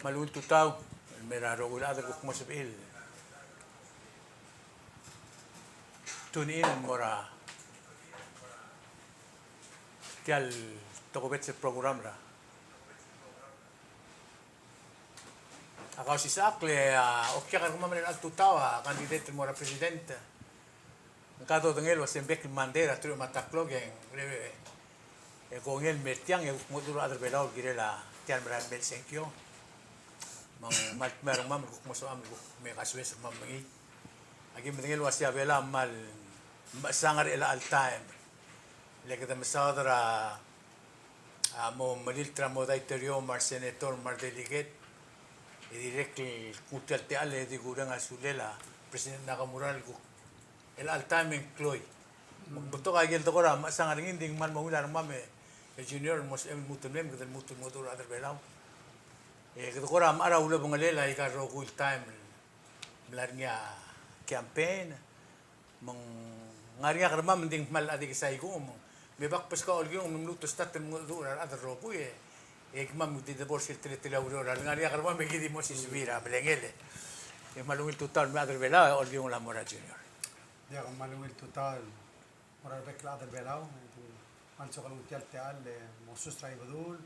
malun tutaw meraro ula ada kuk mosabil tunin mora tial tokobet se program ra ako si sakle okya kan kumamen al tutaw kandidat mora presidente kato tengel wasembek mandera tru mataklog yang kung el metiang yung muturo adar belaw girela tiyan maran bel senkyo mang merong mam kuk moso am kuk me kaswes mam ngi agi mengel wasya bela mal sangar ila al time lekata masadra mo malil tramo da interior mar senator mar delegate directly kutel te ale di gurang asulela president nakamural kuk ila al time employ magbuto ka gel to ko ra sangar nginding man mangular mame junior mos mutunem kita mutur adar belaw kita koram ara ula bangalela ikaro full time melarnya campaign meng ngaria karma mending mal adik sai ko mebak pas ka olgi minuto stat mutur adar robu mam di de borsil tele aurora ngaria karma me gidi mos isbira belengele malungil total adar belaw olgi la mora junior dia malungil total mora bekla adar belaw Manso kalau utial teal mosus trai badul,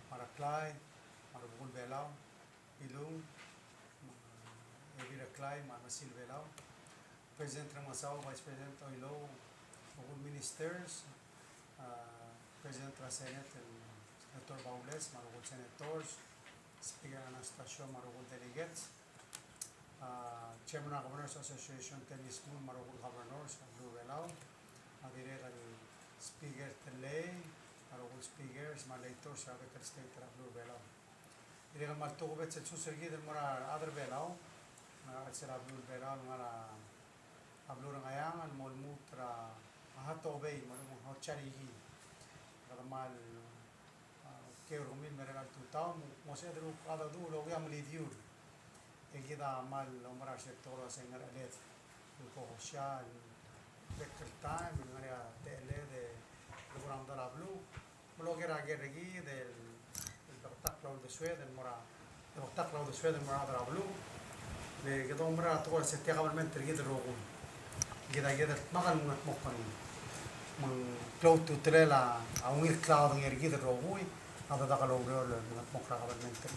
maraklay, marabul belaw, ilung, evira klay, marmasil belaw, President Ramasaw, Vice President Oilo, mga ministers, President ng Senate, Senator Baules, marabul senators, Speaker ng Stasyon, marabul delegates, Chairman ng Governors Association, Tennis Moon, marabul governors, Blue Belaw, Madirera Speaker Telay, marugol speakers, malator, sabi ka state ra blue belaw. Hindi ka magtukubet sa susurgi del mara other belaw, na sila blue belaw nga blue rang ayangan mol mutra mahato bay marung hocharihi. Kadamal kero min meral tutaw mo sa dru kada du lo ya malidiur. Kita mal mara sektor sa ngaralet ko social Becker time ngarea tele de program da la blu blogger agergi del Baktaklau de Sweden mora Baktaklau de Sweden mora da blu le que mora to se te cabalmente gid rogo gida makan mokkan mang cloud to trela a un cloud ng gid rogo ada da kalau le mokra cabalmente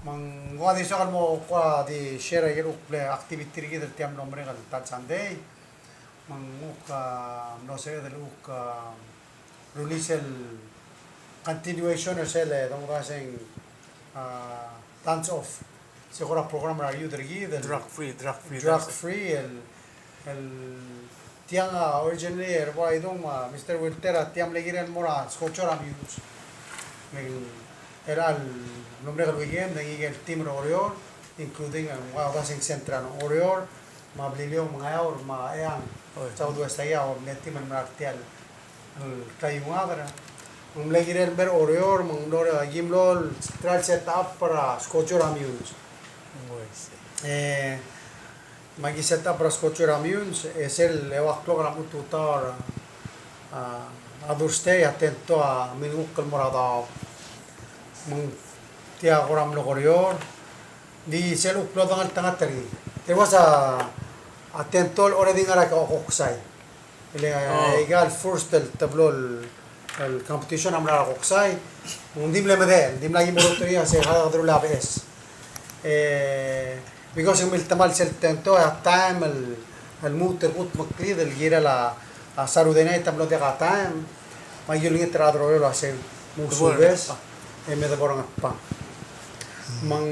mang gua di sakal mo kwa di share yero activity gid tiam nombre gal tal sunday manguka no sé de look release el continuation el sele dong raseng tons of segura program ra you dergi del drug free el tiang originally er wa idong Mr. Wiltera tiam legiren mora scochora news era el nombre del weekend de el team Orior including wa raseng central Orior mablilio mga or maayang Southwestaya o neti man martial kayungadra lagi ber orior mangdor gimlol trial setup para scochora news magi setup para scochora news es el program tutor adurste atento a minuk morada mung tia program lo orior di sel upload ang tanga tari there was atento already ngara ka koksay ile egal first el tablo el competition amra koksay undim le mede dim lagi morotoria se hada dro la bes because el tamal sel tento at time el muter put makri del gira la sarudena tablo de time mayul tra dro lo hace musubes e me de borang pa mang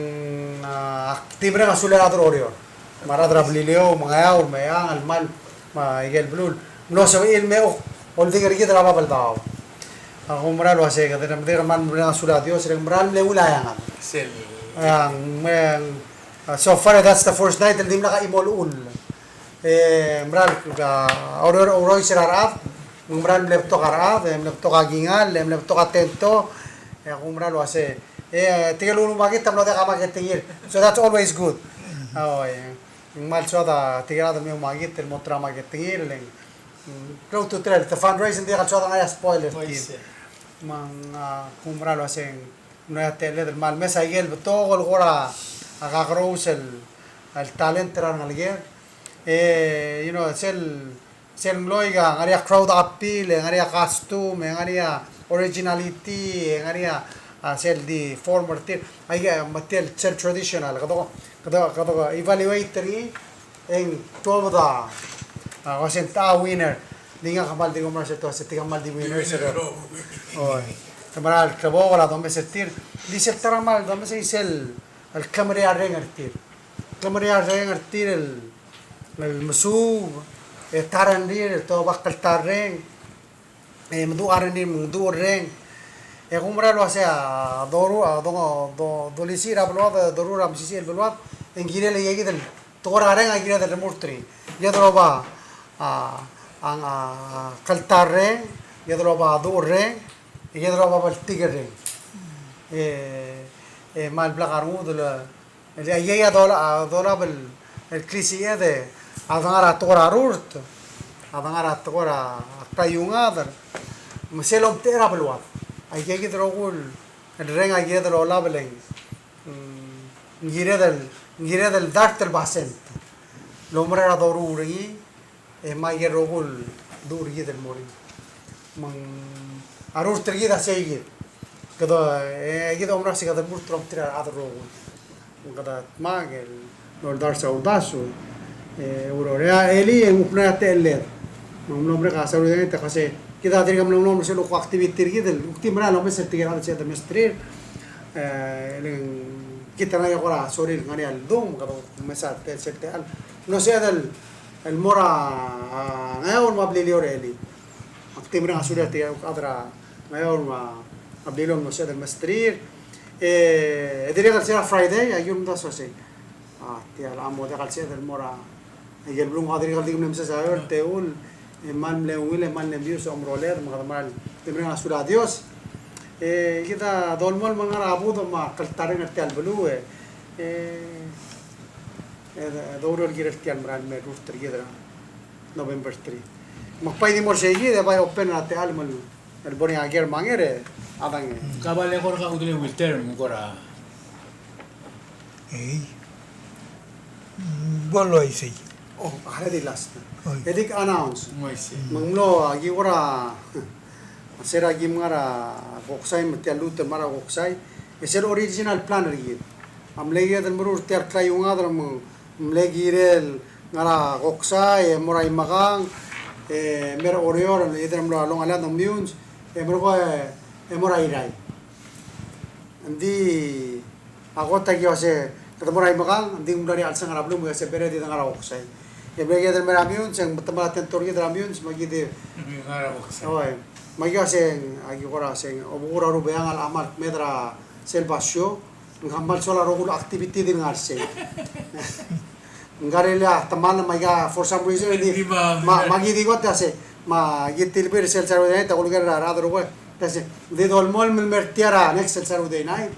actibre asulera dro Maradra blileo mangayao mayang almal maigel blul no sa il meo ol diger kita la babal tao ako mara lo ase kada namder man mula suladio sirang maral le ulayang sel ang so far that's the first night dim naka imol ul maral oroy sirarap maral lepto karap lepto kagingal lepto atento ako mara lo ase tigelo lumagit tamlo de kamaketingir so that's always good oh mal soda tigado meu magit el motra magetir leng creo to trail the fundraising dia kalsoda nga spoiler mang kumra lo aseng no tele del mal mes ayer todo el gora agarrous el talento ran alguien you know sel loiga ngaria crowd appeal ngaria costume ngaria originality ngaria sel di former tir ay matel sel traditional kado evaluatory en todo da wasenta winner dinga kamal di umar seto seti kamal di winner sero oy kamera el trabajo la donde sentir dice el taramal donde se dice el cámara rengertir cámara rengertir el مسوق tarandir todo bakal tareng mdu arandir mdu reng umra lo sea doru dolisi rablo doru ram sisi el belwat engire le yegi del tora reng agire del murtri yadroba ang kaltareng yadroba do reng yadroba bal tigre mal blagarmu del yaya dola bel el crisia de adangara tora rurt adangara tora kayungadar meselom tera belwat ayegi drogul el reng ayegi del olabeleng ngire del dartel basent lomra doruri mayer rogul durgi del mori man arur tergida seygi kado egida umra siga del murtrom tira adrogul kada magel nor dar saudasu urorea eli en upna teller nombre ka saudade te khase kita dirigam nombre se lo activity del ultimra lo mes tigira de se mestrir kita na yora sorir ngani al dum kada mesa te sete al no sea del el mora ngayon mabli lioreli ultimra sudah te adra ngayon ma abdilon no sea del mestrir dirigal será Friday ayun da sose ti al amo de calce del mora y el blum adrigal digum nemse saber teul man le wile man le bius omroler mal timren asura dios kita dolmol mangara abudo ma kaltare nerte al blu dowrol giresti al mran me ruster gidra November 3 magpay di mor segi de bay open ate al mal el boni ager mangere adange kabale kor ka udule wilter mo kora Bollo isi. oh hare di last edik announce moise manglo agi ora sera gimara boksai metialut mara boksai eser original plan ri amlege del murur ter kayunga der mlegirel ngara boksai morai magang mer orior edem lo long ala dom miuns morai rai andi agota ki ose morai magang andi mudari al sangara blum ese bere di ngara boksai mlegirel mer miuns yang betamala tentor gi der miuns magi de ngara boksai oy magi ase agi ora ase obura ru beang al amal medra sel basyo ngamal sola rogul activity din ngarse ngarela taman maga for some reason di magi digot ase ma gitil bir sel saru de ta ulgar ra ro ko tase de dol mol mil mertiara next sel saru de night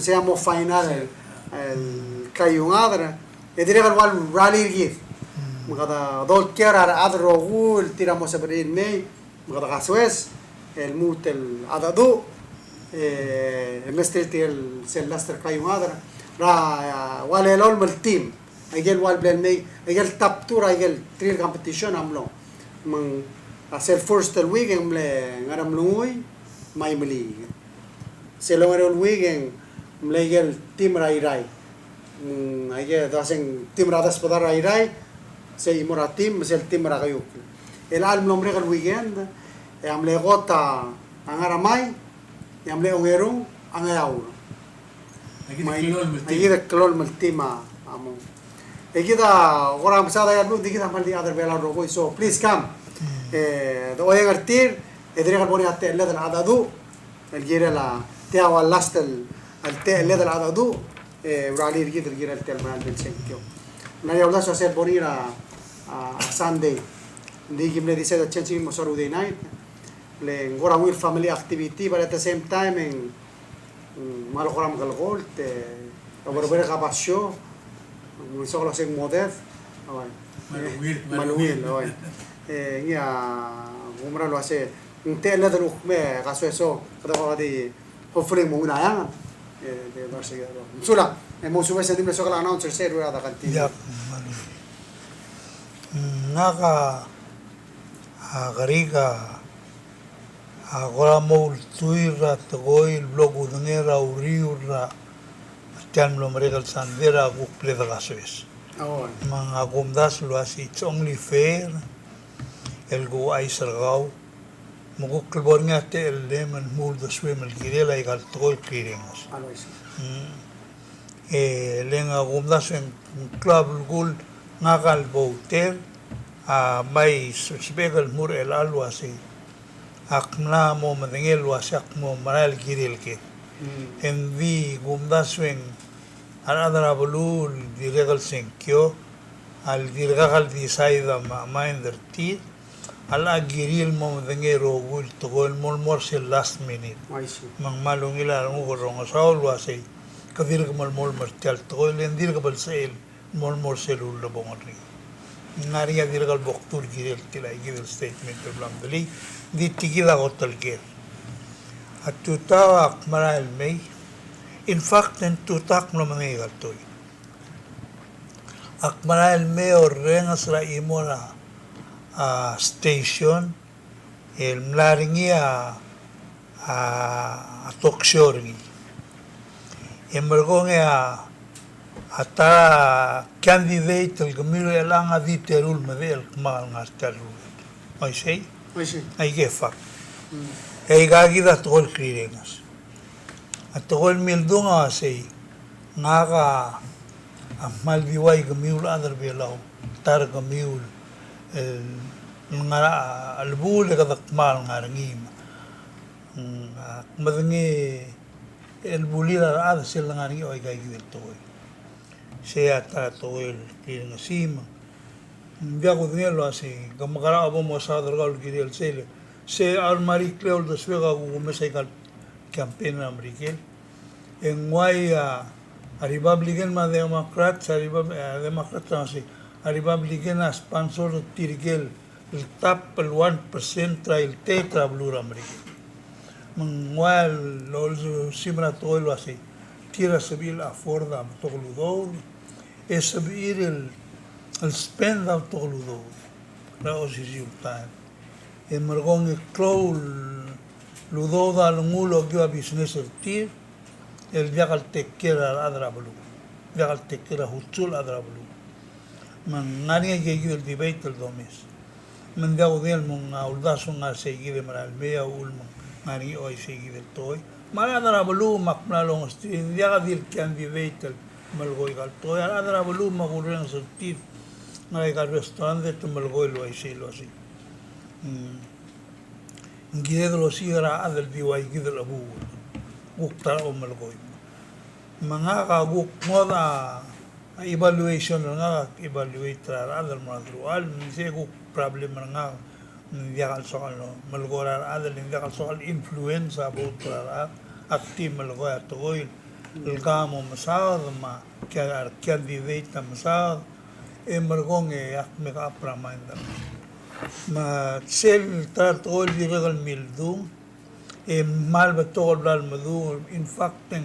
se amo final el kayungadra e dire wal rally git magada dol tiara adro gul tiramos sobre el mei magada gaswes el mutel adadu mestri el selaster kayungadra ra wal el ol team agel wal blen mei agel taptura agel trial competition amlo mang hacer first el weekend mle ngaram lungui mai mli se lo el weekend mle agel team rai agel dasen team radas podar rai se imora team se el team ragayuk el al nombre el weekend amle gota angaramai amle ongerung angayaur agil klol multima amo egida ora amsada ya lu digida mal di other bela rogo so please come do oyegartir edrega boni atte le del adadu el gira la te awa last el te le del adadu urali rigid el gira el tel mal del senkyo na ya ulas hacer boni a Sunday digi me dice the changing mo Saturday night le ngora wir family activity but at the same time en malo koram galgol te oberbere kapasyo mo solo sing modef maluil oy ya umra lo hace un tele de me caso eso kada di hopefully mo unayang de Barcelona sula mo suwa sa dimna sokala announcer say rura da kanti Yak naka agariga agora mo tuira togoil blogu dengera uriura tiam lo meregal sandera ku pleda gasoes oh mga gumdas lo asi it's only fair el go ay sargao mo ku bornga te el lemon mul do swim el girela y gal togoil kiremos always lenga gumdas en club gul ngagal bouter may spegal mur el alwa si akmla mo madengel wa sak mo maral giril ke en vi gumdaswen anadara bulul diregal senkyo al dirgal di saida ma invertir ala giril mo madengero gul to gol mor se last minute mang malung ila ngo rong saul wa se kadir mal mol martial to gol en dirgal sel mor selul lo bongri ngariya dirgal boktur giril tilai giril statement problem dali di tigila hotel ke atuta akmara el mei in fact en tutak no me galtoy akmara el mei orrengas la imora a station el mlaringia a tokshorgi emergonge a ata candidate el gmiro elanga di terul medel kmal ngastarul ai sei ai que fa ei gagi da tol krirengas a tol mildunga sei naga amal biwai gmiul adar belau tar gmiul el ngara albul ka dakmal ngarngim madangi el bulira ada sel ngarngi oi gagi del toy sea ta tol krirengasima Biago dinero así, como cara vamos a dar gal que el sele. Se armari creo de suega como se gal campaña americana. En guay a Republican ma Democrats, Democrats así. A Republican a sponsor tirgel el tap el 1% tra el tetra blur americano. Mangual lo simra todo lo así. Tira civil a forda todo lo es subir el spend out todo la resulta e mergon e clow ludo da lungulo que a business tir el viagal te queda adra blu viagal te queda hutul adra blu man nadie que el debate el domes man dago del mon auldas un seguir de maral mea ulmo mari hoy seguir del toy mal adra blu makna long stin viagal del can debate malgo gal toy adra blu magurren tir ngai ka restaurante tumbal goilo ai selo así ngidelo sigra adel biwai gidel abu gukta o malgoi manga ka guk moda evaluation nga evaluate adel madrual se guk problem nga ndiagal soal malgora adel ndiagal soal influence about active malgoya toil el kamo masad ma kya candidate masad emergong me ka pramanda ma sel trato el diregal mildu mal betol bal madu in fact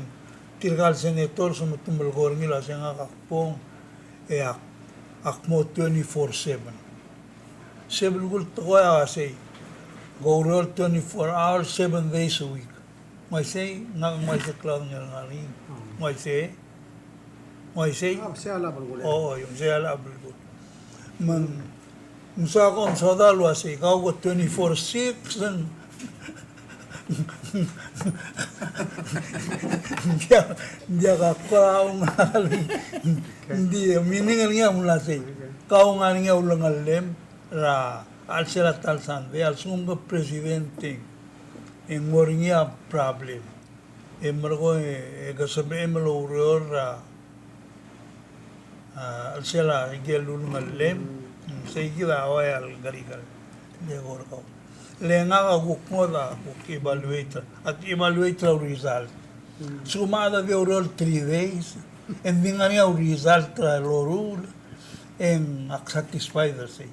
tirgal senator som tumbal gorngi la senga kapong akmo 24/7 sebul to ya say go roll 24 hours 7 days a week mai say nang mai sa cloud ngari mai say se ala bulgule oh yung se ala bulgule man musa ko sa dalo así ka 24/6 and dia ka kaung dia miningal niya mula say kaung niya ulang alem ra al sera tal sande al sungo presidente en moringia problem emergo gasabe emelo urora al sera gelul ngalem seguida hoy al garigal de gorko lenga gukmoda guk evaluator at evaluator result sumada de oral 3 days and dingania result tra lorul en satisfied say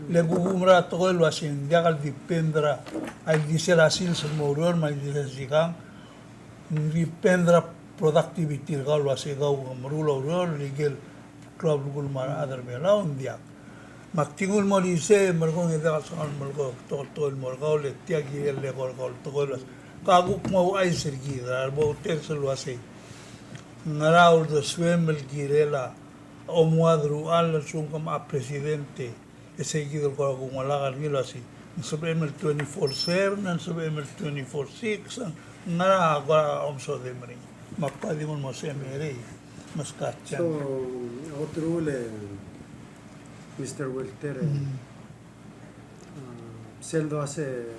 le gugumra to lo asin diagal dipendra al disera sil se moror mal disesigan dependra productivity kalau ase gau marula rol legal club gul mar other bela undia maktingul mo ise margo ngeda san margo to margo le tiagi le gol to kaguk mau ai sergi dar bo tercel ase ngaraul de swemel girela o muadru al sungkam a presidente ese gidol ko ngalagar gilo asi Subemel 24/7 and Subemel 24/6 ngara agora omso de mari mapadi mon mo se mere maskatcha So, otro Mr. Walter, seldo hace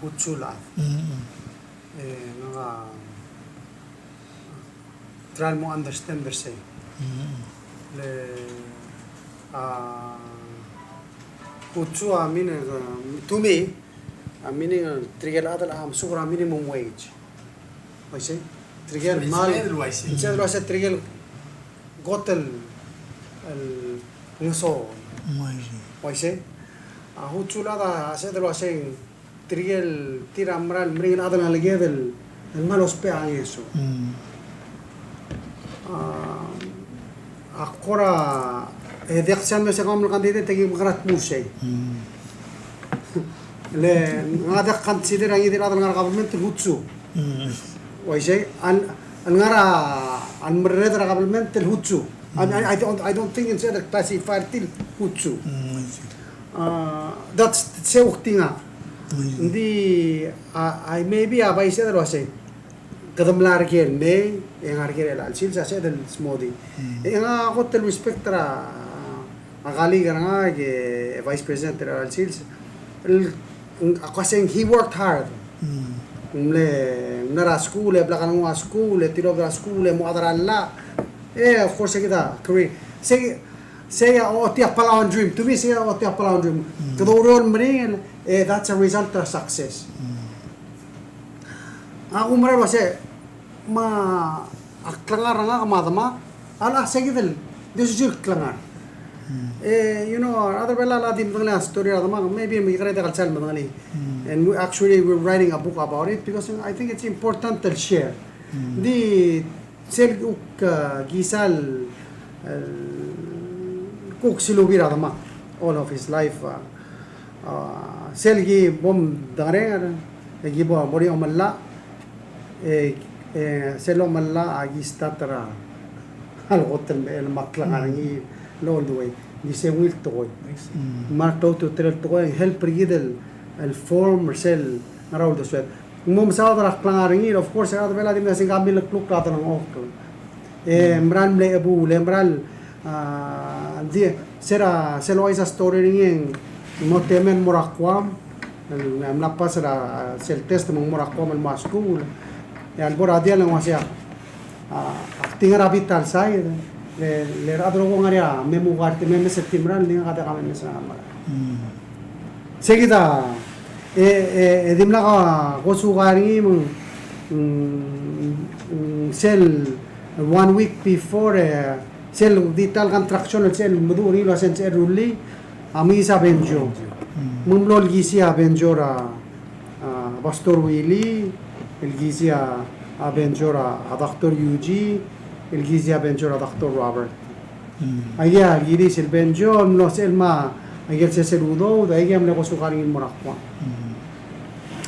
utsula, nga try mo understand berse, le utsu meaning to me, meaning trigger adal sukra minimum wage, I say trigger mal, instead of say trigger gotel nguso. Paise, hutula da se de lo hacen triel tira amral mrin adana lege del malos pe a eso. Akora edexan me se kom candidate tegi magrat musay. Le ngada consider ang idira adana government hutsu. Paise an ngara an mredra government hutsu. I don't think it's either classified till hutsu. That's sewuktinga. Hindi I maybe abay siya dalo say kadamlar ken me yang harker el sil sa del smodi. Yang ako tel respect ra akali nga ke vice president ra sil ako saying he worked hard. Nara school e blakan mo school e tiro ra school e mo adaralla. Of course kita career. Say tiap palawan dream. To me, say tiap palawan dream. Kadauron mering, that's a result of success. Ako maralo say aklangar nga kamadama. Ala say kita, this is klangar. You know, other bela la din bangla story adama. Maybe may karete kalsal mangali. And we're writing a book about it because I think it's important to share. Di seluk gisal cook silubira dama all of his life selgi bom dare gibo bori omalla selo malla agistatra al hotel el maklangi lol duway di se wil toy marto to trel toy help rigidel el form sel around the sweat mom sa dra klangaringi of course ada bela di mesing kambil kluk rata ng ok mran le abu le mral di sera selo isa story ring motemen morakwam namlapas ra sel test mong morakwam al school e albora dia lang wasya acting rabital sai le radro ko ngaria memu warte meme septimran ni kada kami sa amara seguida dimla ka kosugari mong sel 1 week before sel digital contraction sel muduri lo sen sel ruli amisa benjo mumlol gisia benjora pastor willy el gisia benjora dr yuji el gisia benjora dr robert aya giris el benjo no sel ma ayel se seludo da ayam le kosugari morakwa.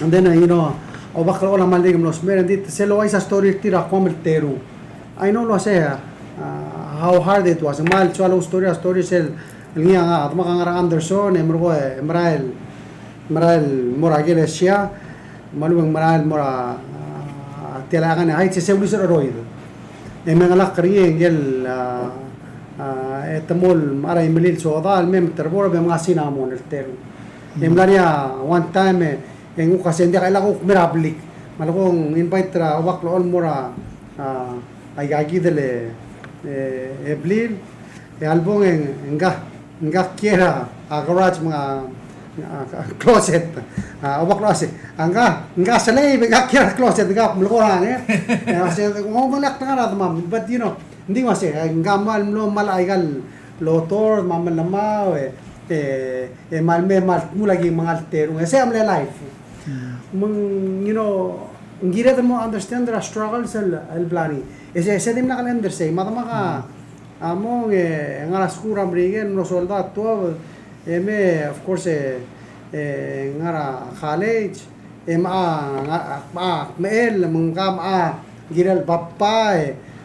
And then, you know, o bakal ola maligam los meron dit selo ay sa story tira kwamel teru. I know lo say how hard it was. Mal chalo story sel ngiya nga at makangara Anderson emro Emrael Moragel siya maluwang Emrael Mora tilakan ay se ulis roid. E mangalak kriye ngel etamol maray milil so dal mem terboro be mga sinamon el teru. Emlaria one time yang kasi hindi kaila ko mirablik malakong invite ra waklo all mora ay gagidele eblil e albong nga kiera a garage mga closet waklo ase nga salay nga kiera closet nga mulkoran kasi mo malak na ma'am but you know hindi kasi nga mal malaigal lotor mamalama malme mal mulagi mga altero kasi amle life you know ngira mo understand the struggles al blani ese dim na kalender say madama ka among ngara skura mrigen no soldat to eme of course ngara college mael mungkam giral bappa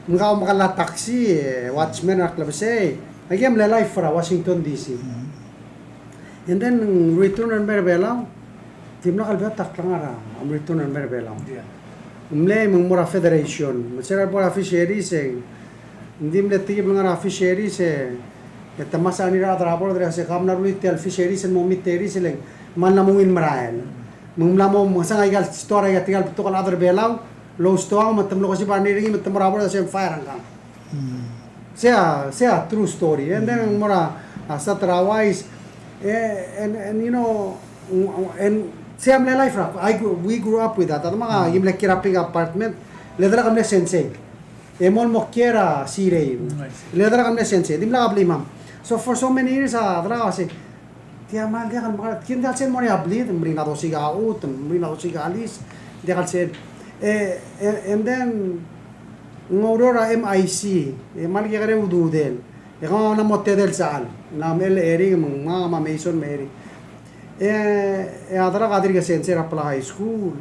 mungkam makala taxi watchman ak labse agam la life fra Washington DC and then return and berbela timna kalbet taklangara am return and berbela mle mura federation masera bora fisheries ndim le tib ngara fisheries tamasa ni ra drabor dre se kamna ruit tel fisheries mo miteri seleng man na mungin marael mungla mo masanga igal story ya tigal to kala adar belau lo stoang matam lo kasi pani ringi matam rabor se fire ang sea true story and then mura satrawais and you know and same life we grew up with that mga yung like kiraping apartment ledra kami sensei emol mokera sirei ledra kami sensei dim la abli mam so for so many years adra kasi dia mal dia kan mga kin dal sen mo ni abli mri na to siga out mri na to siga alis dia kan sen and then ngorora MIC mal ki kare ududel ko na motte del sal na mel eri mga mason meri adara kadir ka sensei rapla high school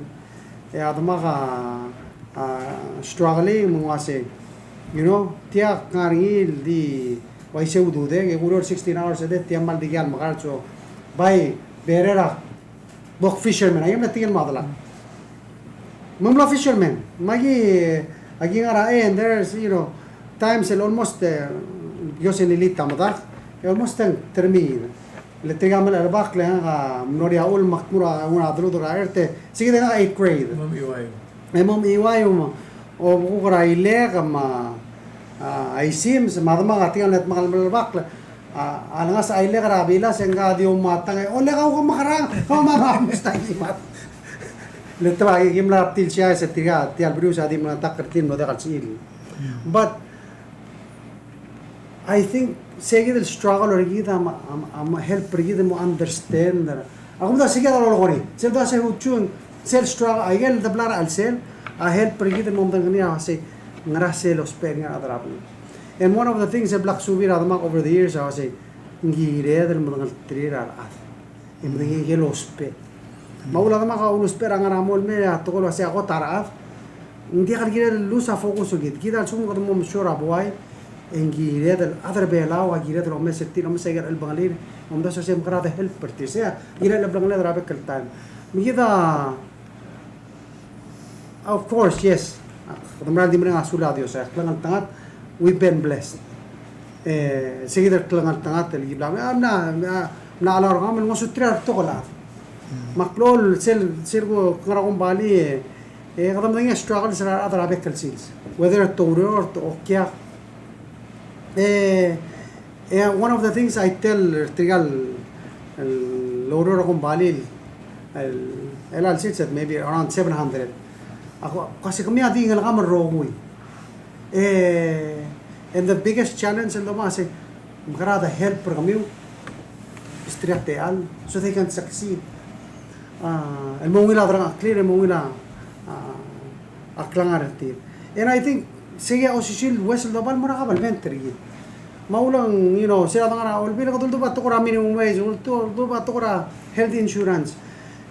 adama ka struggling mga se you know tia karil di waise udude ke guror 16 hours a day tia mal digan makar so by berera bok fisherman ayam na tingin madala mamla fisherman magi agi ngara and there's you know times almost yo se lilita madak almost termine le trigamal albak le nga mnoria ul makmura una adrudo ra erte sige na 8th grade mom iwayo mo o ko ra ile kama ay sims madama ngatian let makal albak nga sa ile ra bila senga dio matang ole ka ko makarang ko mamamusta imat le twa gimla til siya sa tiga tial brusa di mga takertin no da kalsil but I think sige del struggle or gida am help gida mo understand ako da sige da lo kori sel da se huchun sel struggle ayel da blara al sel a help gida mo dan niya kasi ngara sel osper nga adrap and one of the things that black subir adama over the years I say ngire del mo dan trira at im ngi gelo ospe maula adama ka ulos per ngara mol me to ko se ako taraaf hindi ka gida lusa focus gid gida sumo ko mo sure boy engi redel other bela wa gira del omme setti omme segar el bangalir om da sosem krata help pertisia gira el bangalir rabe kaltan migida of course yes kadamra di mga asula dio sa klangan tangat we've been blessed sige klangan tangat el gibla na alor ngam mo sutria to kola maklol sel go ngara bali kadam nga struggle sa other rabe kalsils whether to or to okya one of the things I tell Trigal Loro akong balil LL sits at maybe around 700 ako kasi kami adi nga lang rogoy and the biggest challenge in the mas makarada help per kami istriateal so they can succeed el mongila drang clear el mongila aklangar tir and I think sige osishil wesel dobal mura kabal mentri maulang you know sila tangara ulbila ko tuldo ba to kora minimum wage tuldo ba to kora health insurance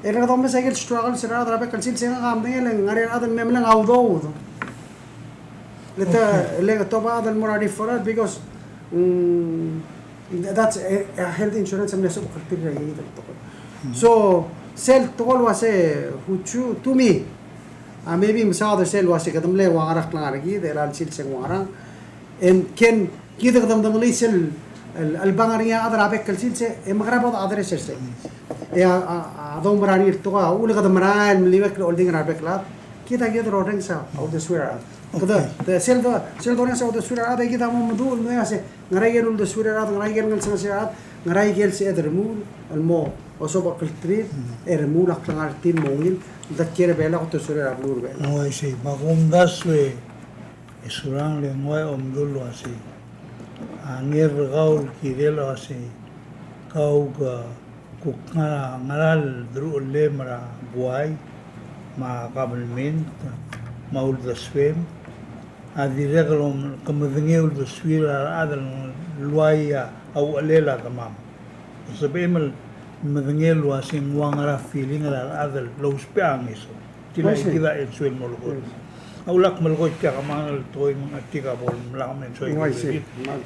era ka tome cycle struggle sila trabe kalsil singa kam ngel ngari adan memlang awdo leta to ba adan mura different because that's a health insurance amne so kalpira yi to so sel tol wase huchu to me maybe misada sel wase kadam le wangarak langaragi de lal sil seng wangarang and ken kita kadam dam lisel albangariya adra bekal silse magrabod adre serse adom marani toka ul kadam maral liwek holding rabeklat kita rodeng sa of the swear kada the sel do sa of the swear ada kita mo mudul no yase ngaray ul the swear ad ngaray ngal sa sirat ngaray gel se edrmul almo oso bakal trip ermul aklangar tin mongil dakere bela ko to swear ablur bela no ese magumdas we Surangel ngoy omdul wasi angir gaul kidelo ase kau ga kukngara ngaral dru le mara buai government, maul da swim, dire kalau kemudian da swim ada luaya au alela tamam. Sebab kemudian luas yang wangara feeling ada low spiang iso. Kita swim molgo. Aulak molgo kaya kamangal toy mga tika bol melamen soy.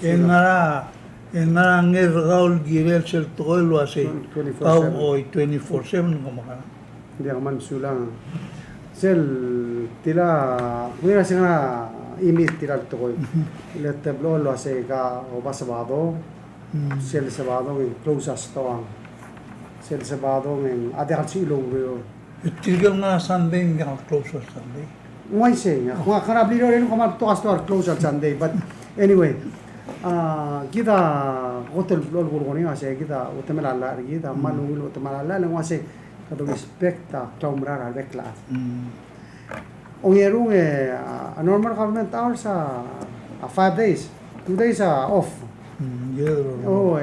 Engara ngir gaul girel sel toy luas kau oi 24/7 kumaka. Dia kaman sulang sel tila mira singara imit tila toy. Let tablo luas ka obasabado. Sel sabado ng closest toang. Sel sabado ng adekal silong rio. Itigal nga Sunday nga closest Sunday. Why say? Kung karabli rin kung to store closed on Sunday, but anyway, kita hotel lol gurgoni kasi kita utemalala kita malungul utemalala lang kasi kato respect ta tomra rekla. Ong yerung a normal government hours 5 days, 2 days off. Oh,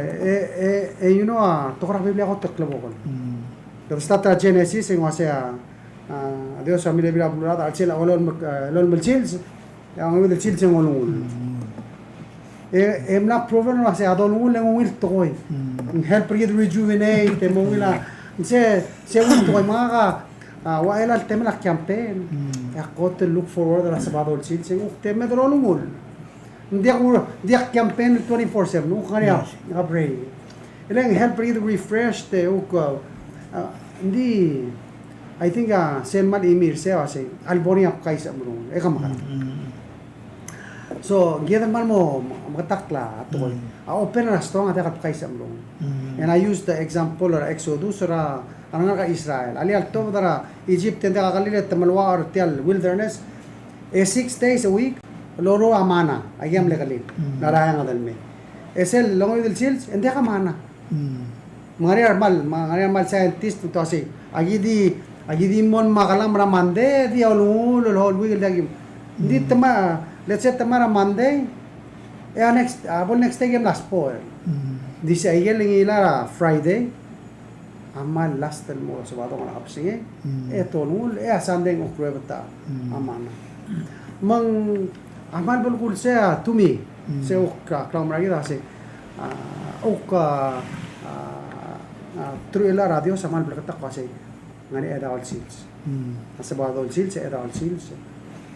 you know, tokra biblia ko teklo ko. Pero start Genesis ng kasi Dios sa mila bila bulada al sila lol melchils yang wil chils ng ulungul. Emla proven na sa adolungul ng wil toy. Help you rejuvenate mo wila se wil toy mga ka waila temla campaign. Ako to look forward sa badol chils ng tema dolungul. Hindi campaign 24/7 no kanya pray. Ilang help you refresh te hindi I think sen mal imir se ase albonia kaisa mo kamaka. So gidan man mo magatakla to open na strong ata kaisa mo. And I use the example or Exodus ra ananga ka Israel. Ali alto dara Egypt tenda ka kalilet tamalwa or tial wilderness 6 days a week loro amana ayam legalin naraya nga dalme. Esel longoy del chills ende ka mana. Mga mal scientist to ase agidi mon makalam ramande di olul wigil dagim di tama let's say tama ramande next day game last po di sa igel ngila Friday amal last mo sa bato nga kapsinge eto nul Sunday ng okrewata amana mang amal bulkul sa tumi sa ukka klamragi dase ukka truela radio sa man blakata kasi ngani ada all seals asabado all seals ada all seals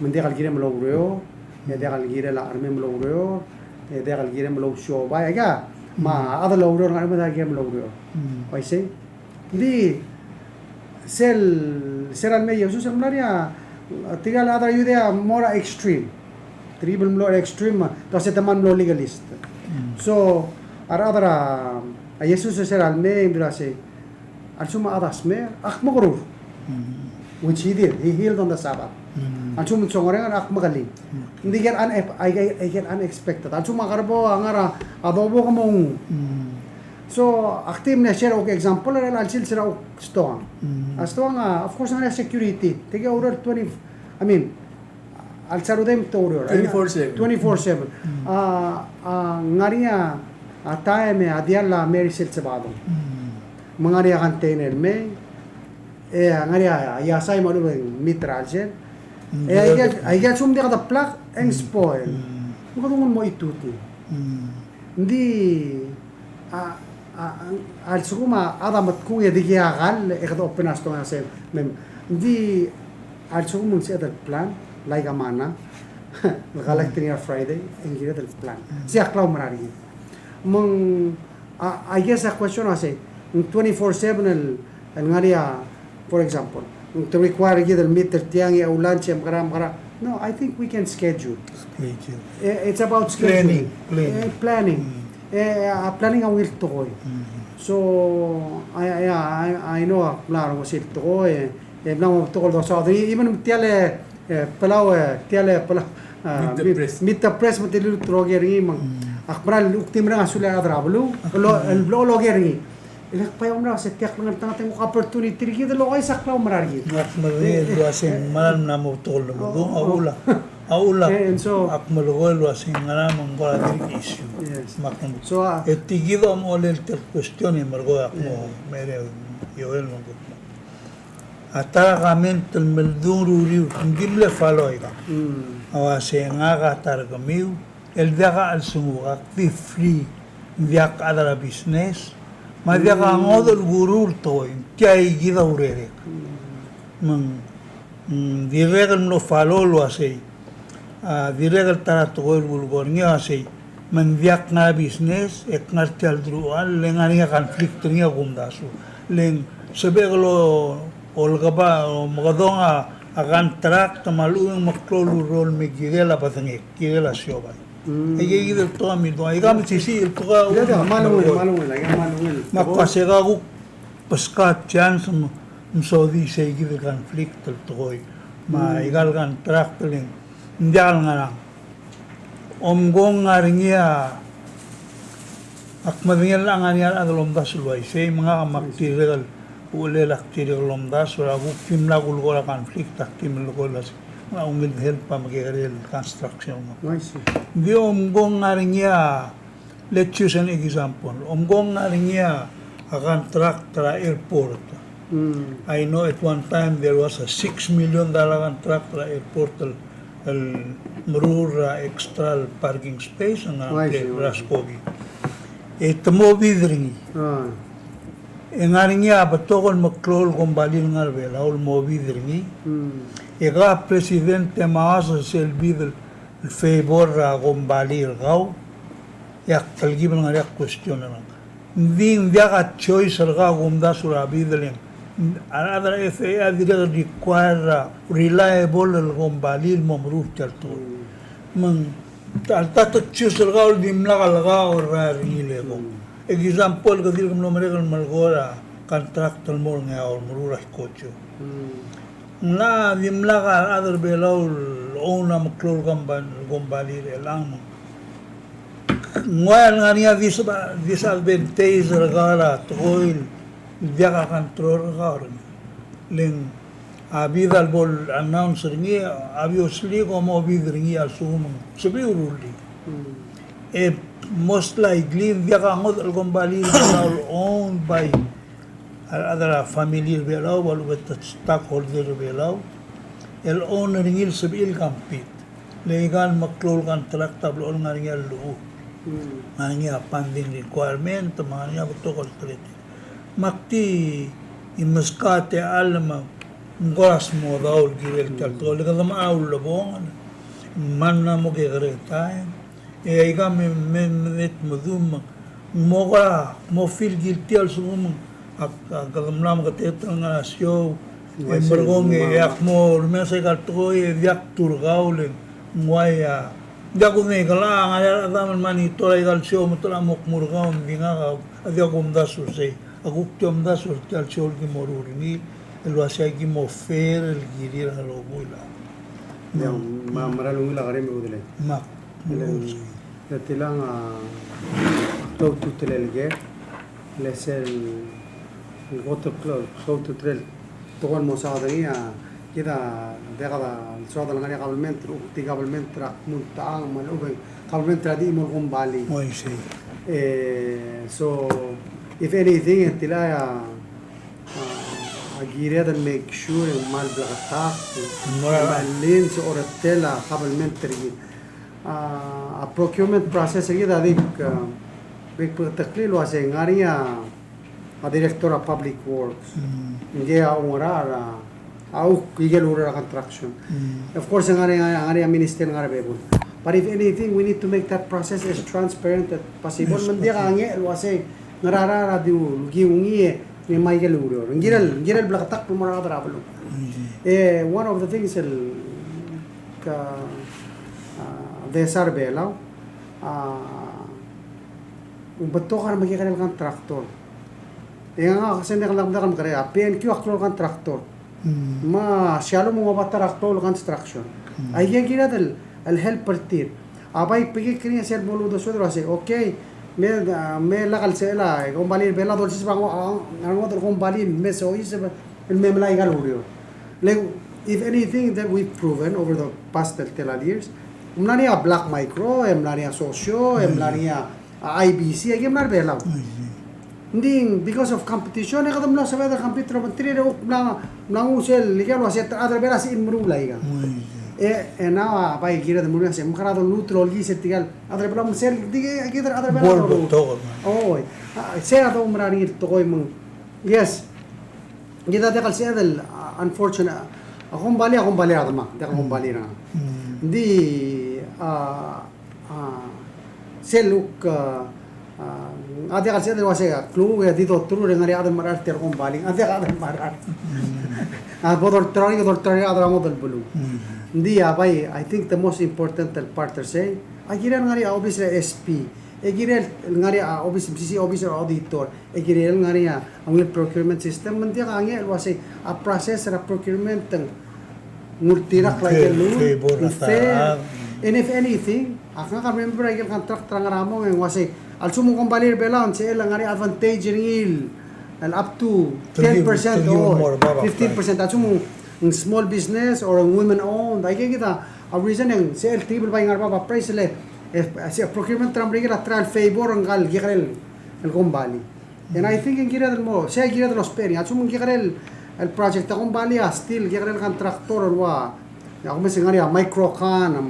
mende kal gire mlogro ede kal gire la arme mlogro ede kal gire mlog show ba ya ma ada logro ngani ma gire mlogro paise di sel me yesus amlaria tigal ada idea more extreme triple more extreme to sa taman lo legalist so ara Jesus said al me imbrase al suma adas me akmagrur which he did. He healed on the Sabbath al suma songorengan akmagali hindi get I get unexpected al suma karbo angara adobo kamong so active na share ok example al sil sira stoang of course na security tiga order 20 I mean al sarudem to order 24/7 ngaria time adialla Mary Sel sabado mangaria container me ngaria yasay malu mitraljen I get sum dia kata plug and spoil makadungon mo ituti hindi al suguma adamat kuya digiagal ekado openas to nga sem hindi al sugum si adal plan like amana galactic Friday enggira del plan si aklaw marari I guess a question I say 24/7 el ngaria for example to require gid el meter tiang ya lunch makara no I think we can schedule it's about scheduling planning ang will to ko so I know klaro mo sil to ko nang to ko so even tiale palaw mita press mo tilu trogeri mang akbral uktim ra sula adrablu lo logeri ilak pa yung ra sa tiyak lang tanga tayong opportunity kita lo kay saklaw marari akmali do asin man na mo tol mo aula akmalugol asin ngana mong ko issue makam so etigido mo el cuestión y margo akmo mere yoel mo Atara kamen tel meldung ruriu ngimle faloy ka. Awase nga tar kamiu el viaka al sunguak fi free viak adara business ma viaka ngodol gurur toy tiai gida urere. Mang diregal no falo lo ase. Diregal tara toy bulgor ngi ase. Man viak na business ek ngartial drual lengani konflik tringa gumdasu. Leng sebeglo olga ba magadonga akan trak tamaluang maklolu rol me girela patangek girela sioba ege gidel to ami do ay gam sisi il to ga maluel makasega gu paskat chance msodi se gidel conflict to goy ma igal gan trak teling ndial ngara omgong ngaringia akmadingel angania adalom dasulwai se mga maktiregal ule laktiri lomdas ora buktim la gulgola conflict taktim logola na umil help pa magiging construction mo. Di omgong ngaringia, let's use an example. Omgong ngaringia a contract tra airport. I know at one time there was a $6 million contract tra airport el Murura extra parking space ang Raskogi. Ito mo bidringi. Engaringia batokol maklol gombalil ngarvel aul mobi dirni ega presidente maasa selbidel favor gombalil gau yak talgib ngarak question na din diaga choice ga gomda surabidel another FAA did require reliable gombalil momruf charto man talta choice ga dimla ga or rilego example kadir kam nomere kan malgora contract mor nga or murura kocho na dimla ka other below ona maklol gombali elang ngoy nga niya disadvantage regala toil diaka control gaur ling abidal bol announcer ni obviously como bidringi asum sabi uruli most likely viaka ngot al gombali owned by other family below or with the stockholder below el owner ngil sabil compete legal maklol contract tablo nga ngel lu nga funding requirement nga protocol treaty makti imaskate alma ngoras mo daw gilel talto le kada maaul labong man na mo gegre time e ga me mudum mo feel guilty also mo kadamlam katet nga show e mergong e akmo rumesa kalto e yak turgaul ngoya dago me kala nga daman manito ay gal show mo tala mo murgaw dinga adia gumda susay aguk tiomda surtal show ki morurni el wasay ki mo fer el girir halo bula ma maralung la gare me udele ma tilang to tutelelge lesel goto club so tutel togon mo sa dania kita degada soda ngani kabelment ti kabelment tra muntaang malubeng kabelment tra di mo kumbali so if anything tilaya agire and make sure mal blakatak malin so oratela kabelment tri a procurement process kita adik big taklil wase ngaria a director of public works ngia ungara au kigel ura construction of course ngaria minister ngara bebul but if anything we need to make that process as transparent as possible man dia nge wase ngarara diu giungi ni maigel uro ngiral blakatak pumara drablo one of the things de sarbela betul kan magiging kontraktor nga kasi nakalagdakan kaya PNQ aktor kontraktor ma siyalo mo ba traktor construction ay yan kinadal al helper team abay pigi kanya sir boludo sudro ase okay me lakal sela kung balin bela dolsis ba ang other kung balin me so is el me malay galurio like if anything that we've proven over the past 10 years mnani a black micro mnani a socio mnani a IBC ay mnar bela Hindi, because of competition, kadam lang sa weather computer, tiri na usel, likan wasi other bela si inmurulay ka. Now, pa gira de murulay, makarado neutral gi setigal, other bela musel, dige gira other bela. Borbo to. Oh, saya to umrani to koy mong, yes, kita dekal si adel, unfortunate, akong bali adama, dekal akong bali na. Hindi, seluk, ada kasi ada wase clue ya dito turu dengan ada marar ter kembali ada marar bodor trani ada model bulu dia bai I think the most important part say agira ngari obviously SP agira ngari obviously officer auditor agira ngari ang procurement system mentia kange wase a process a procurement teng multirak lagi lu and if anything akang ka member agira contract trangramo ng wase al sumo combalir belan sa ilang ngari advantage ringil up to 10% or 15% at sumo small business or women owned ay kita a reason yung sa table ba yung arba price le si procurement tram ringil at trial favor ang gal gikarel el combali and I think yung gira del mo sa gira de los peri at sumo gikarel el project ta combali still gikarel contractor wa ako mas ngari micro can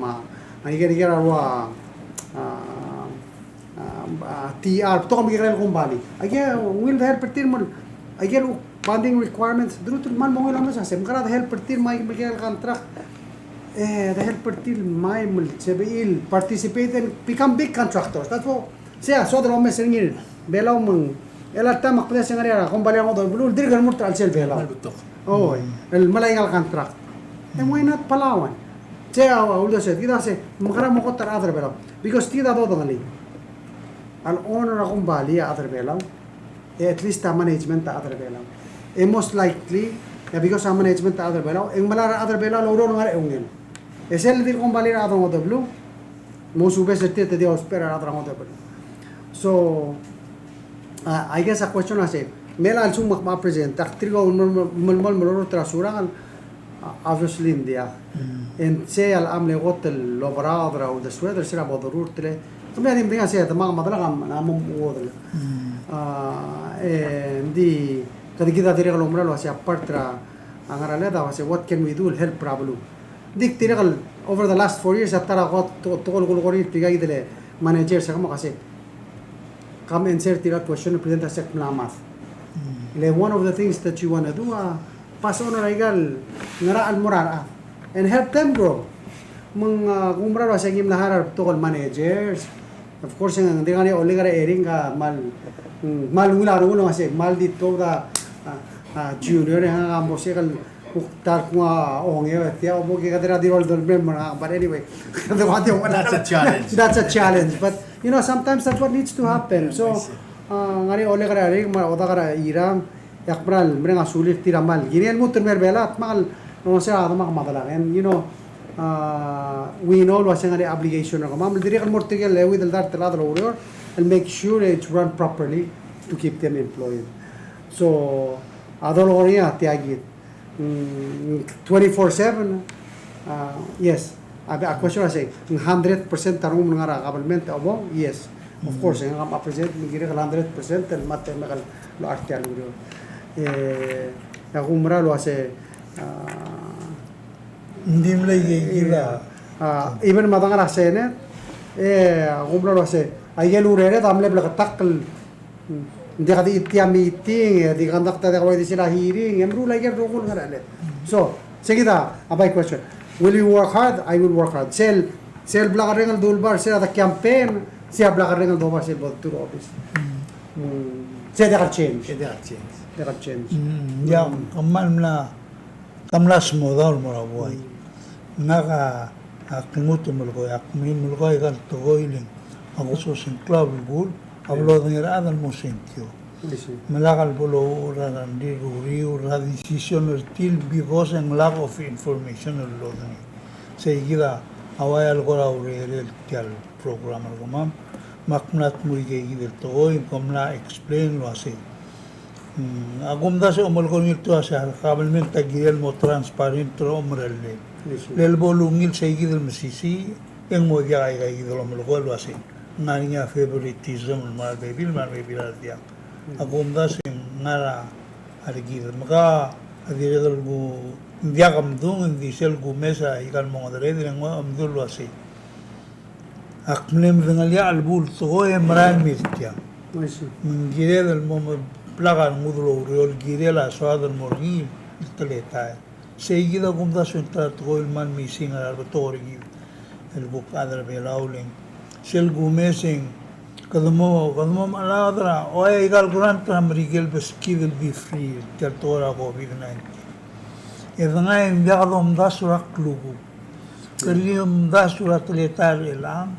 ay gira wa TR to kami kailangan kumbali. Again, will the helper team again funding requirements. Dulu tu man mo ilang sa sem kara the helper team may bigay contract. The helper team may sebil participate and become big contractors. That's what. Siya so dalo mes ringil. Belaw mong ela tamak pala sa ngari kumbali ako do bulu dir gan murtal sel belaw. Oh, el malayang contract. And why not Palawan? Siya ulo sa kita sa makara mo ko tar other belaw because tida do ngali. Al owner akong bali other belaw, at least the management ta other belaw. Most likely, because sa management ta other belaw, ang malara other belaw loro nga ungin. Esel dir kong bali ra atong odoblu, mo sube sa tete di ospera atong odoblu. So, I guess a question na say, mela al sumak ma-present, taktrigo mulmul muloro trasurangan, obviously India. And say al amle hotel lobradra o the sweater sila bodorur tele. Kami ating tingnan siya, mga madalakam, namang uodal. Hindi, kadikita tiri kalau umralo, siya partra, ang araleta, kasi what can we do, help problem. Dik tiri kal, over the last 4 years, at tara ko, tukol rin, tigay dili, manager sa kamo, kasi, come and sir, tira question, present as sek math. One of the things that you wanna do, pass on regal, ngaraan moral, and help them grow. Mga umralo, sa ngim naharap, tukol managers, of course, ang hindi nga niya uling nga ering ka mal wala rin kasi mal dito da junior nga mo siya kal tar ko ongye tiya mo kaya dira di role member but anyway That's a challenge. That's a challenge, but you know sometimes that's what needs to happen. So nga rin uling nga ering ma oda ka irang yakbral mre nga sulit tiramal ginian mo termer belat makal no siya ata makamadala and you know we know what's the obligation of mom diri kan mortigal with the lado over and make sure it's run properly to keep them employed. So adolo niya tiagit 24/7 yes a question I say 100% tarong nga government obo yes of course nga ma-present migire 100% el mate makal lo artial guro kumra lo ase Hindi mo lang gila. Even matangara Senate, kumra lo se, ayel urere tamle bla takal, hindi ka di itya meeting, di conduct na kawai di sila hearing, emru like yer rokul nga rale. So, sige ta, abay question. Will you work hard? I will work hard. Sel bla ka rin ang dulbar, sila the campaign, siya bla ka rin ang dulbar, sila to the office. Siya they can change. They can change. Yang kaman na kamlas mo daw mo ra buhay. Naka akimuto mo ko akmin mo ko kan tugoiling. Ako so sin club gul, hablo de gradan mo sentio. Malakal bolo ora ndi ruri ora decision still because and lack of information lo dani. Seguida away algo ra ure el program algo mam maknat mo igi del toy komla explain lo así. Agumda se omol con il tuo sa cabalmente tagil mo transparent ro omrelle. Lel bolungil seguir del mesisi en mo ya ay del omol lo así. Narinya favoritism mal baby al dia. akumdasin ngara arigida maka adiredal gu india kamdung indi sel gu mesa ikan mongadre direngwa amdul wasi akmlem vengalia albul soe mran mirtia giredal mom plaga ngudulo uriol girela soadal morgi teleta seguida kumdasin tratgoil man missing arbatorgi el bukadar belauling sel gu mesing kadmo maladra oy igal granta amrigel beskidel be free tertora covid-19 ednga enviadom dasurak lugu kerium dasurat letar elam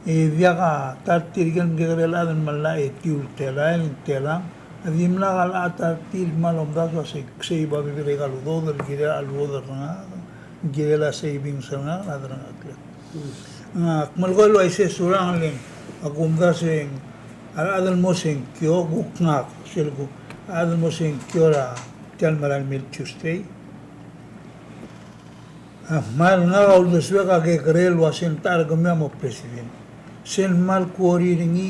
viaga tartirgen gereladen mala etiul telain telam adimla gal atartil malom dasu sei babi regal do del gira alwoder na girela savings na adra akmal ay se surangel akumdasin adal mosing kyo guknak silgu adal mosing kyora telmaral mil Tuesday mal nga ul desweka ke krel wasentar gumya president sen mal kuori ringi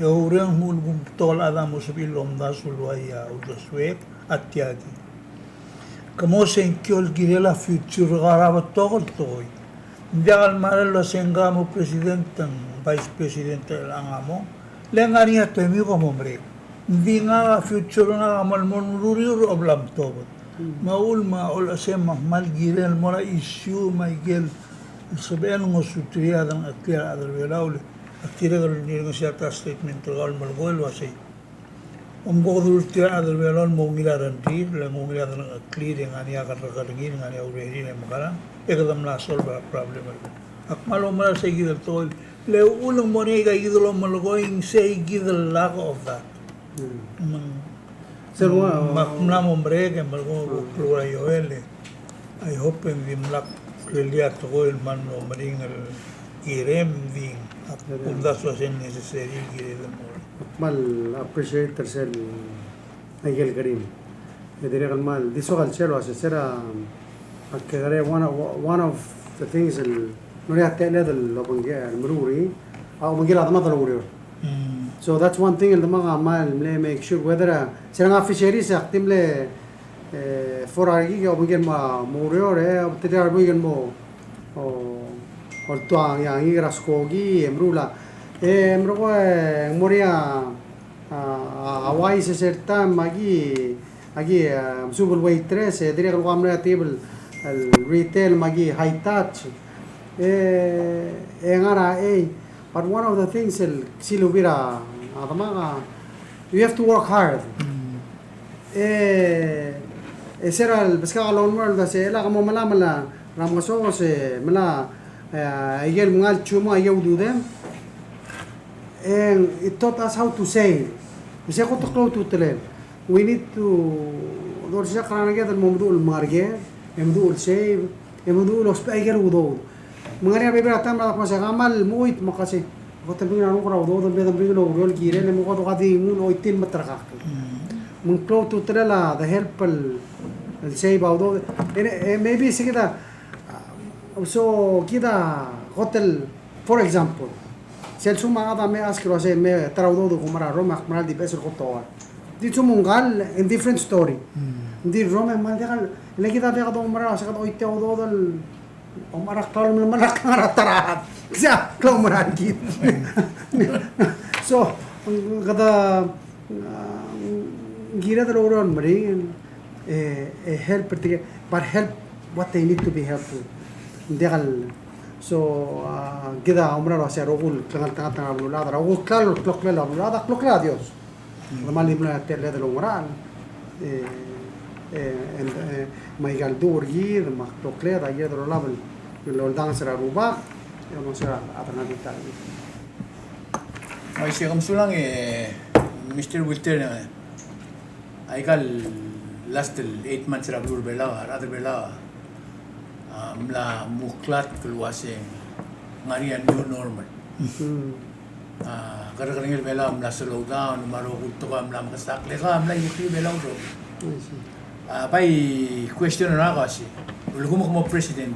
eureng mulgum tol adam musubilom dasul waya ul deswek atyagi kamosing kyol girela future garabat togol toy Diagal maral lo sengamo presidentang vice president lang amo lengani ato mi ko momre di nga future nga amal monruri oblam to maul asema mal girel mora issue Michael sabihan ngo sutria dan akira adal velaul akira gal ni siya statement gal malgol wasi umgodul tia adal velaul mo ngilaran ti lang mo ngilaran clear nga niya karagin nga niya already na makara ekdam na solve problem akmalo mala sa gidal tol le ulong mo ni ga gidalo malgoing say gidal lack of that sir makmla mo brege malgo klura yoele I hope in the mlak relia to go man no maring irem ding das was necessary girel mal appreciate tersel Miguel Karim edire mal diso gal chelo asera akagare one of the things no ya tele del lobonge almruri au mangira adama daluri so that's one thing the mga mal make sure whether serang fisheries active le for argi ke obgen ma muriore obtidar bugen mo o tuang yang iraskogi emrula emro moria awai se certa magi subul waitress dire ko amra table retail magi high touch ngara but one of the things silubira adama you have to work hard será el pescado al muerto se la como mala ramaso se mala ayer mungal chumo ayer ududem and it taught us how to say se ko to telen we need to dor se qrana gad الموضوع المارجه الموضوع السيف الموضوع los ayer udud mangari bebra tamra ko se gamal muit makasi ko tambina no ko udud be tambina no rol gire le mo ko gadi mun oitin matraka من كلو تطلع the help الشيء بعوضه maybe سي كده so كده hotel for example si el suma ada me askro se me traudou com mara Roma mal di peso cotoa di sumungal in different story di Roma mal degal le kita be do mara sa ko ite do dal o mara tal me mara kara tarat sa klo mara kit so kada gira the road on marine help but help what they need to be helpful degal so كده عمرنا واسع رجول كان تاعنا الأولاد رجول كلو كلو الأولاد كلو Dios لما اللي بنا تلاد الأمراء ما يقال دور جيد ما كلو ده جيد الأولاد الأولاد سر روبا يوم سر أتنا بيتالي Ay siya kamsulang Mr. Wilter ay kal last 8 months ra blur belaw rather belaw mla muklat kulwasing Maria new normal kadang-kadang belaw mla slow down marukot to ka mla makasakle ka mla yuki belaw do pay question na kasi ulgo mo president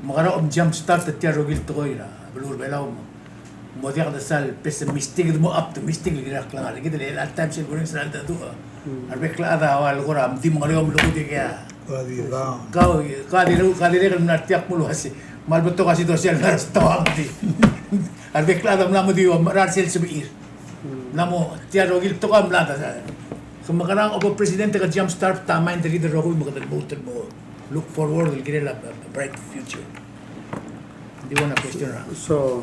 magara jump start at yarogil to koira blur belaw mo mo dia kada sal pessimistic mo optimistic lagi nak lang lagi dali at times siguro sa alta do arbe klada wal gora di mo ngaliom lo di kaya kau kadi kan natiak mulu hasi mal betul kasi do sel ras tawa di arbe klada mo di rar sel subir namo tiaro gil to kam lada sa kumakarang opo presidente ka jump start tama in the leader rogo mo kada mo look forward will get a bright future. Di mo na question ra. So,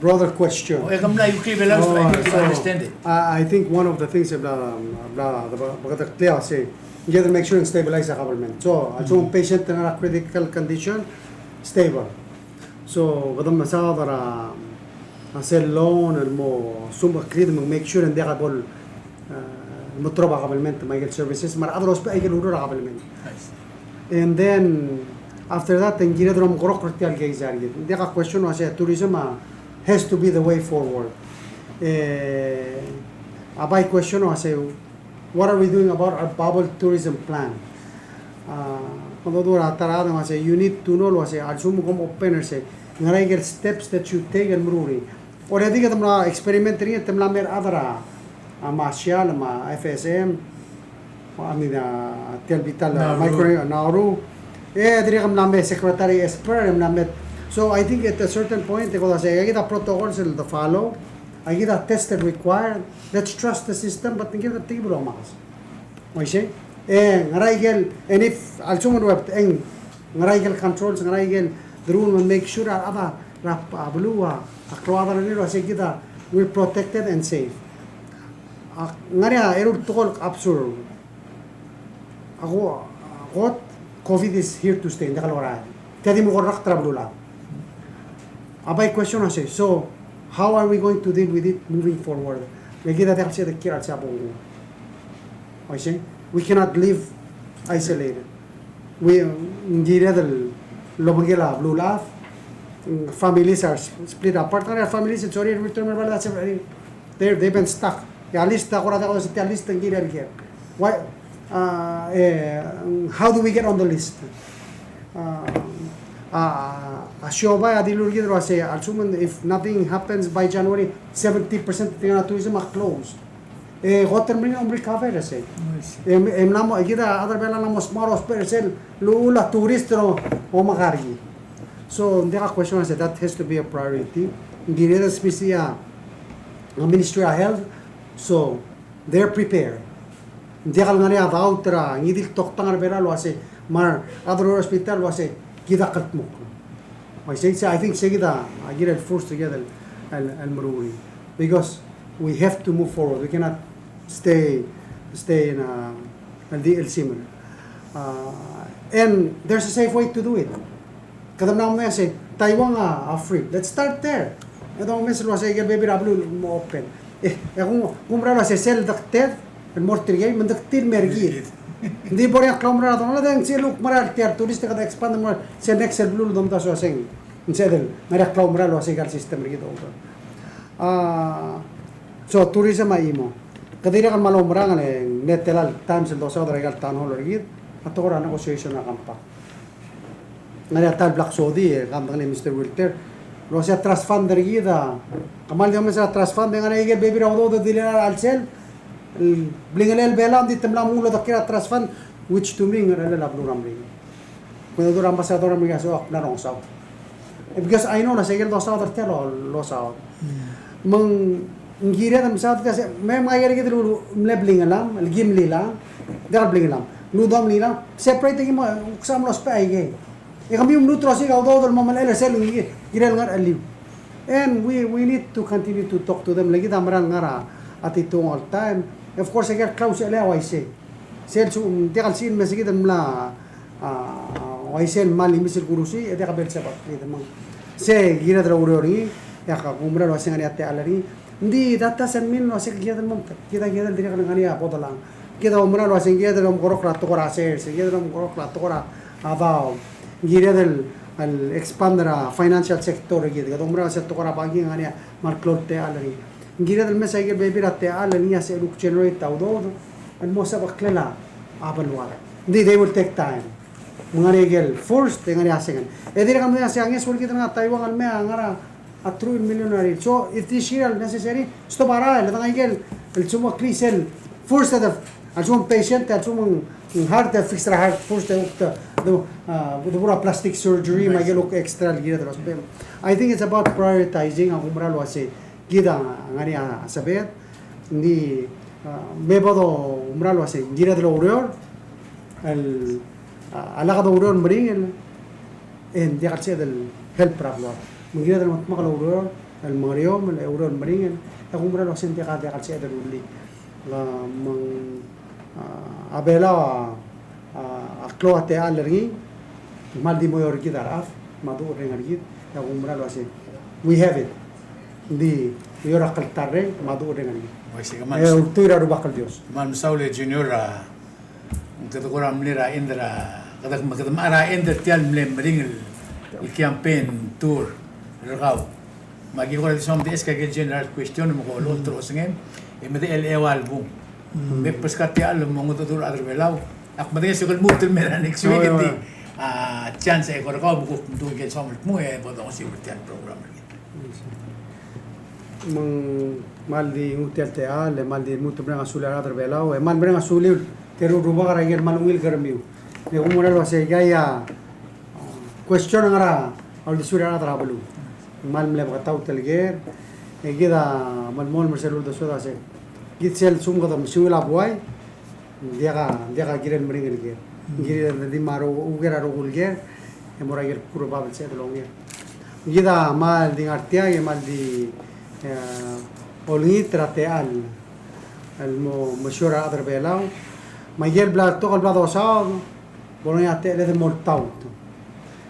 broader question. Oh, kam na you keep I understand it. I think one of the things the clear say you have to make sure and stabilize the government. So, as a patient in a critical condition, stable. So, kadang masadara sell loan and mo summa create make sure and they are able mutroba government migrant services mar otros pa ay kaluro government. And then after that then gina drum gorok kritial guys are yet. Hindi ka question was tourism has to be the way forward. Abay question was what are we doing about our bubble tourism plan? Kung dura tarada was you need to know was assume kom opener say ngaray steps that you take and mururi. Already ka tamla experiment rin tamla mer adara Marshall, FSM, Telvital, Micro, Nauru, Secretary Esper. So I think at a certain point, I get a protocols to follow, I get a test that required, let's trust the system, but get a table of mass. I say, and if also Ngarigel controls, Ngarigel, the rule will make sure other Blua, Akroa, we're protected and safe. Ngaria erur tukol absurd. Ako what COVID is here to stay. Hindi kalora. Kaya mo korak trabulula. Abay question na siya. So how are we going to deal with it moving forward? Nagkita tayo siya kirat sa buong. Okay, we cannot live isolated. We hindi redal lomagila blue laugh. Families are split apart. Families in sorry return they've been stuck. Ya lista ako sa lista ng gira here. Why? How do we get on the list? Asyoba adilur gidro say assuming if nothing happens by January 70% of the tourism are closed. Hotel rin ang recover say. Namo kita other bela namo smaros percent lula tourist o makari. So the question is that has to be a priority. Gira specia Ministry of Health. So they're prepared. Hindi ka lang nga voucher, hindi toktang arbera lo ase mar other hospital lo ase kita katmuk. I think say kita get forced together and marui because we have to move forward. We cannot stay in the similar. And there's a safe way to do it. Kadam na mo say Taiwan free. Let's start there. Ito ang message lo ase baby rablu mo open. Kung ralo sa sel dakter and mortirgay mandaktir mergir hindi po rin klamra to wala dang siluk maral tiar turista kada expand mo sa next blue dom ta so sing instead mara klamra lo sa system ri to so tourism ay mo kadira kan malomra nga netelal times do sa regal tan hol ri ato ra negotiation na kampa ngara tal black sodi kam ni Mr. Wilter lo sa trust fund ri da kamal yung sa trust fund nga na baby raw do dilinar alsel blingalel bela di temla mulo dakira trust fund which to me ngara la blue ramri kuno do ambassador mi gaso na rong south because I know na segel do south telo lo south mang ngira tam south kasi may mga yari gitu mle blingalam gim lila dal blingalam ludam lila separate mo kusam los pa ay kami yung nutro si kau do mamalala sel ngira ngar aliw. And we need to continue to talk to them. Lagi damarang ngara at itong all time. Of course, I get close to I say. Sel so dekal sin mesigi dan mla I say mali misil kurusi ede kabel sa patri mang. Se gira dra urori ya ka kumra lo sing ani ate alari. Hindi data san min lo se gira mong kita gira dire kan ngani apo dalang. Kita umra lo sing gira dra korok rato kora se gira dra korok rato kora abao. Gira del al expandera financial sector gitu kan umra sa tokora bagi ngani marklote alari gira del mesa ge baby ratte alani ya se look generate tawdo and mo sa baklela abalwara they will take time mga regel first ngani asengan e dire kam ya se anges wal kita nga Taiwan al me ngara a true millionaire. So if this year necessary, stop para la tangigel el sumo crisel first the al sumo patient al sumo heart extra heart first the plastic surgery magelo extra gira terus. I think it's about prioritizing ang umra lo ase gida ngani sabet ni mebodo umra lo ase gira de lo urior el alaga do urior mring en dia katse del help problem mgira del makala urior el mariom el urior mring ang umra lo ase dia katse del uli la mang abela aklo ate alergi mal di moyor kita raf madu rengar git yang umra lo ase we have it di yor akal tarre madu rengar git tuira ru bakal dios Man Surangel Jr. Kada ko mlira indra kada mara indra tial mlem ring el campaign tour ragaw magi ko di som di eska general question mo ko lo otro singem e me el ewal bum me pescati al mo ngoto tur adre belaw ak madeng se kol mutel mera next week di chance e ko ragaw mo ko du gen som mo e bodo si tial program mang mal di hotel te al mal di mutu branga sular adre belaw e mal branga sulir teru ruba kara ger malungil garmiu ne umura lo ase gaya question ngara al di sular adra balu mal mle batau telger e gida mal mol merselu do soda se gitsel sum gadam suila boy dia giren mringel ger giri di maro ugera ro gulger e mora ger probable se de longer gida mal di artia e mal di olni trate al mashura adra belaw Mayel bla to al blado sa bono ya te le de mortau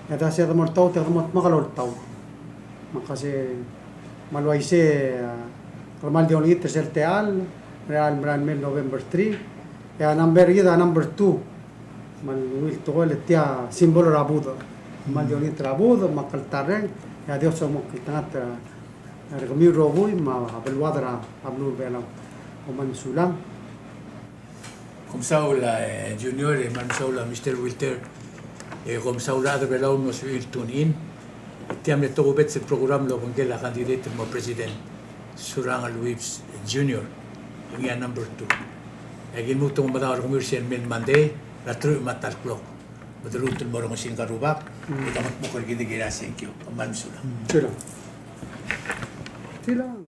ya ta se de mortau te de magalor tau makase malwaise normal de only tercer teal real brand mil November 3 ya number ida number 2 mal wil to le tia simbolo rabudo mal de only rabudo makal tarren ya dios mo kitanat regmi robui ma abel wadra abnur belam o man sulam Comme Surangel Jr. et Man Surangel Mr. Wilter et comme Surangel adre belaw no se il tunin tiam le to bet se program lo con la candidate mo president Surangel Jr. Yang number 2 agin mo to madar commercial men mande la tru matal clock betul mo ro sin karubak ikamat mo ko gidi gira thank you Man Surangel Sila